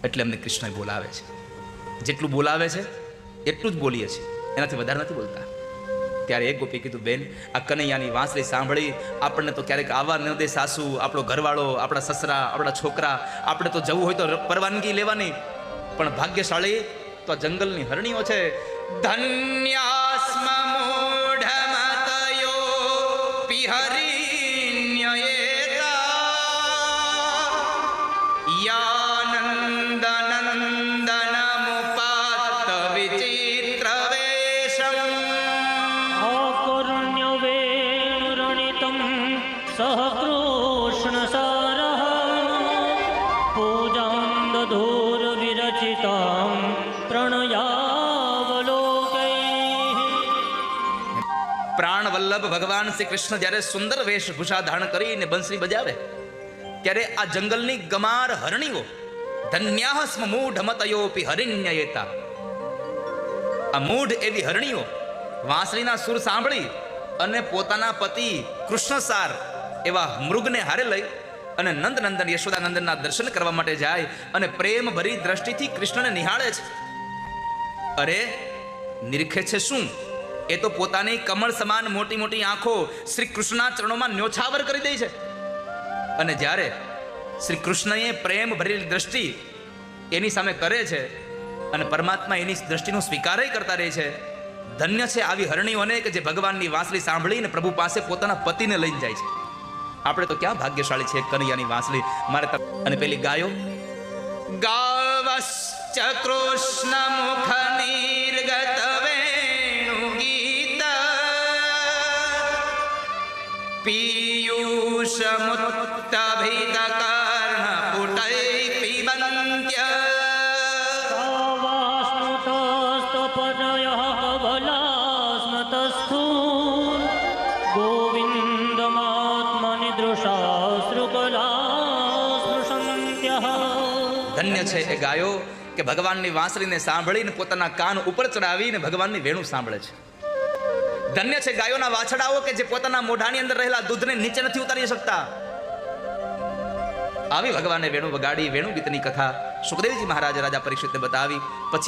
એટલે અમને કૃષ્ણ બોલાવે છે. જેટલું બોલાવે છે એટલું જ બોલીએ છીએ, એનાથી વધારે નથી બોલતા. ત્યારે એક ગોપી કીધું, બેન આ કનૈયાની વાંસળી સાંભળી આપણને તો ક્યારેક આવવા ન દે સાસુ, આપણો ઘરવાળો, આપણા સસરા, આપણા છોકરા, આપણે તો જવું હોય તો પરવાનગી લેવાની, પણ ભાગ્યશાળી તો જંગલની હરણીઓ છે. ધન્યાસ્મ મૂઢમતયો પિહરિણ્યયેતા યાનંદનંદનમુપાત્ત વિચિત્રવેશમ આકર્ણ્યવેણુરણિतं સહ કૃષ્ણસારઃ પૂજાં દધોર્વિરચિતાં પ્રણયાવલોકૈઃ. પ્રાણ વલ્લભ ભગવાન શ્રી કૃષ્ણ જ્યારે સુંદર વેશભૂષા ધારણ કરીને બંસરી બજાવે ત્યારે આ જંગલની ગમાર હરણીઓ ધન્યાઃ સ્મ મૂઢમતયોપી હરિણ્યયેતા, આ મૂઢ એવી હરણીઓ વાંસળીના સુર સાંભળી અને પોતાના પતિ કૃષ્ણસાર એવા મૃગને હારે લઈ અને નંદનંદન યશોદાનંદનના દર્શન કરવા માટે જાય અને પ્રેમ ભરી દ્રષ્ટિથી કૃષ્ણને નિહાળે છે. અરે નિરખે છે શું? એ તો પોતાની કમળ સમાન મોટી મોટી આંખો શ્રી કૃષ્ણના ચરણોમાં ન્યોછાવર કરી દે છે. અને જ્યારે શ્રી કૃષ્ણએ પ્રેમ ભરેલી દ્રષ્ટિ એની સામે કરે છે અને પરમાત્મા એની દ્રષ્ટિનો સ્વીકાર કરતા રહે છે. ધન્ય છે આવી હરણીઓને કે જે ભગવાનની વાંસળી સાંભળીને પ્રભુ પાસે પોતાના પતિને લઈને જાય છે. આપણે તો ક્યાં ભાગ્યશાળી છે કનૈયાની વાંસળી. મારે અને પેલી ગાયો ગાવશ્ચ કૃષ્ણ મુખ નિર્ગત વેણુ ગીત પીયુષ મુક્તભિત કર્ણ પુટૈ પિબંત્ય તાવાસ્મૃતસ્તપનયઃ કબલાસ્મતસ્થૂ ગોવિંદમાત્મનિદૃશાશ્રુકલાસ્પૃશન્ત્યઃ. ધન્ય છે એ ગાયો કે ભગવાનની વાંસળીને સાંભળીને પોતાના કાન ઉપર ચડાવીને ભગવાનની વેણુ સાંભળે છે. ધન્ય છે ગાયોના વાછડાઓ કે જે પોતાના મોઢાની અંદર રહેલા દૂધને નીચે નથી ઉતારી શકતા. આવી ભગવાને વેણુ વગાડી વેણુ ગીતની કથા સુખદેવજી મહારાજ રાજા પરીક્ષિતને બતાવી. પછી